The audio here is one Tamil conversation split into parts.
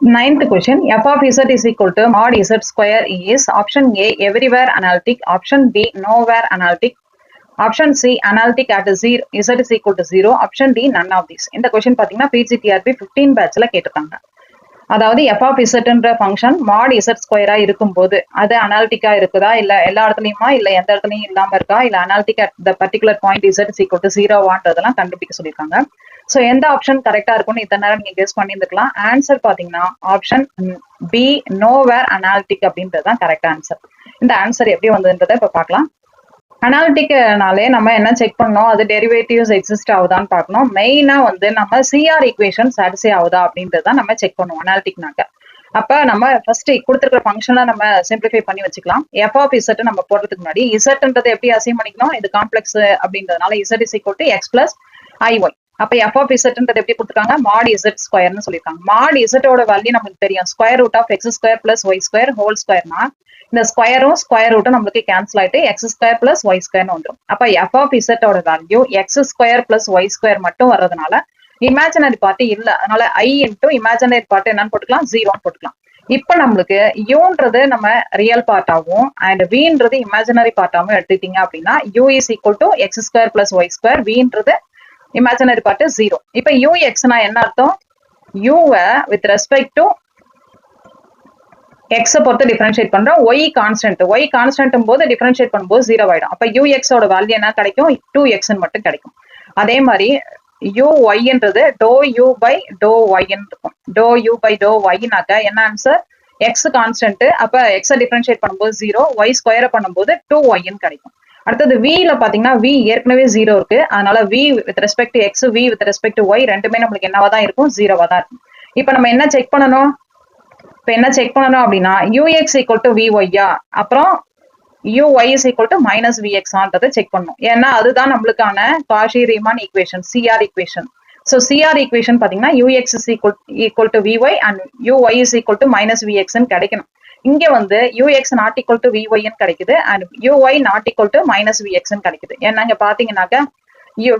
Ninth question, f of z is equal to mod z square is option A everywhere analytic, option B nowhere analytic, option C analytic at 0 z is equal to 0, option D none of these. இந்த question பாத்தீங்கன்னா PGTRB 15 batchல கேட்டிருக்காங்க. அதாவது f of zன்ற ஃபங்க்ஷன் mod z ஸ்கொயரா இருக்கும்போது அது அனாலிட்டிக்கா இருக்குதா இல்ல எல்லா இடத்துலயுமா இல்ல எந்த இடத்துலயும் இல்லாம இருக்கா இல்ல analytic at the particular point z is equal to 0வான்றதெல்லாம் கண்டுபிடிக்க சொல்லியிருக்காங்க. சோ எந்த ஆப்ஷன் கரெக்டா இருக்கும்னு இத்தனை நேரம் நீங்க கெஸ் பண்ணியிருந்துக்கலாம். ஆன்சர் பாத்தீங்கன்னா ஆப்ஷன் பி நோவேர் அனாலிட்டிக் அப்படின்றது தான் கரெக்ட் ஆன்சர். இந்த ஆன்சர் எப்படி வந்ததுன்றதை இப்ப பார்க்கலாம். அனாலிட்டிக்னாலே நம்ம என்ன செக் பண்ணோம், அது டெரிவேட்டிவ்ஸ் எக்ஸிஸ்ட் ஆகுதான்னு பார்க்கணும். மெயினா வந்து நம்ம சிஆர் ஈக்குவேஷன் சாட்டிஸ்ஃபை ஆகுதா அப்படின்றத நம்ம செக் பண்ணுவோம் அனாலிட்டிக்னாக்க. அப்ப நம்ம ஃபர்ஸ்ட் கொடுத்துருக்கிற ஃபங்க்ஷனை நம்ம சிம்பிளிஃபை பண்ணி வச்சுக்கலாம். எஃப் ஆஃப் இசட் நம்ம போடுறதுக்கு முன்னாடி இசட்ன்றது எப்படி அசைன் பண்ணிக்கணும், இது காம்ப்ளெக்ஸ் அப்படின்றதுனால Z is equal to X plus ஐஒய். அப்ப எஃப் ஆஃப் இசட்ன்றது எப்படி கொடுத்துருக்காங்க, மாட் இசட் ஸ்கொயர்னு சொல்லியிருக்காங்க. மாட் இசட்டோட வேல்யூ நமக்கு தெரியும், square root of x square plus y square whole ஸ்கொயர்னா இந்த ஸ்கொயரும் ஸ்கொயர் ரூட்டும் நம்மளுக்கு கேன்சல் ஆயிட்டு எக்ஸ் ஸ்கொயர் பிளஸ் ஒய் ஸ்கொயர்னு வந்துடும். அப்ப எஃப் ஆஃப் இசட்டோட value x square plus y square மட்டும் வர்றதுனால இமேஜினரி பார்ட்டி இல்ல, அதனால ஐ இன்டூ இமேஜினரி பார்ட் என்னன்னு போட்டுக்கலாம், 0 போட்டுக்கலாம். இப்ப நம்மளுக்கு யூன்றது நம்ம ரியல் பார்ட்டாவும் அண்ட் வின்றது இமேஜினரி பார்ட்டாவும் எடுத்துட்டீங்க அப்படின்னா u is equal to x square plus y square, வின்றது இமேஜினரி பார்ட் 0. இப்ப யூ எக்ஸ்னா என்ன அர்த்தம், யூவை வித் ரெஸ்பெக்ட் டு எக்ஸை பொறுத்து டிஃபரன்ஷியேட் பண்றோம். ஒய் கான்ஸ்டன்ட் போது டிஃபரன்ஷியேட் பண்ணும்போது 0 ஆயிடும். அப்ப யூ எக்ஸோட வேல்யூ என்ன கிடைக்கும், 2x மட்டும் கிடைக்கும். அதே மாதிரி யூ ஒய்ன்றது டோ யூ பை டோ ஒய்ன்னு இருக்கும். டோ யூ பை டோ ஒய்னாக்க என்ன ஆன்சர், எக்ஸ் கான்ஸ்டன்ட், அப்ப எக்ஸை டிஃபரன்ஷியேட் பண்ணும்போது 0, ஒய் ஸ்கொயரை பண்ணும்போது 2yன்னு கிடைக்கும். அடுத்தது வில பாத்தீங்கன்னா வி ஏற்கனவே 0 இருக்கு, அதனால v with respect to x, v with respect to y ரெண்டுமே நம்மளுக்கு என்னவா தான் இருக்கும், 0வா தான் இருக்கும். இப்ப நம்ம என்ன செக் பண்ணணும், அப்படின்னா யூஎக்ஸ் ஈக்குவல் டு விஒய்யா, அப்புறம் u y is equal to minus விஎக்ஸான்றதை செக் பண்ணணும். ஏன்னா அதுதான் நம்மளுக்கான Cauchy Riemann equation, CR equation. So CR equation பாத்தீங்கன்னா u x is equal to v y and u y is equal to minus விஎக்ஸ்ன்னு கிடைக்கணும். இங்க வந்து யூஎக்ஸ் நாட் ஈக்குவல் டு விஒய்ன்னு கிடைக்குது and u y not equal to minus விஎக்ஸ்ன்னு கிடைக்குது. ஏன்னா இங்க பாத்தீங்கன்னாக்க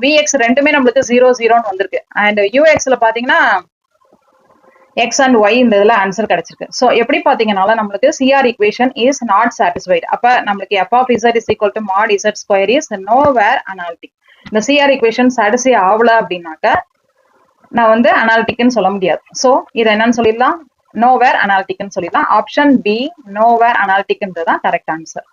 விஎக்ஸ் ரெண்டுமே நம்மளுக்கு 0 வந்திருக்கு அண்ட் யூஎக்ஸ்ல பாத்தீங்கன்னா எக்ஸ் அண்ட் ஒய் இந்த இதுல ஆன்சர் கிடைச்சிருக்கு. சோ எப்படி பாத்தீங்கன்னால நம்மளுக்கு CR equation is not satisfied. அப்ப நம்மளுக்கு f of z is equal to mod z square is nowhere analytic. இந்த சிஆர் ஈக்குவேஷன் சாட்டிஸ்ஃபை ஆகல அப்படின்னாக்க நான் வந்து அனாலிட்டிக்னு சொல்ல முடியாது. சோ இது என்னன்னு சொல்லிடலாம், நோவேர் அனாலிட்டிக்னு சொல்லிடலாம். ஆப்ஷன் பி நோவேர் அனாலிட்டிக்ன்றது தான் கரெக்ட் ஆன்சர்.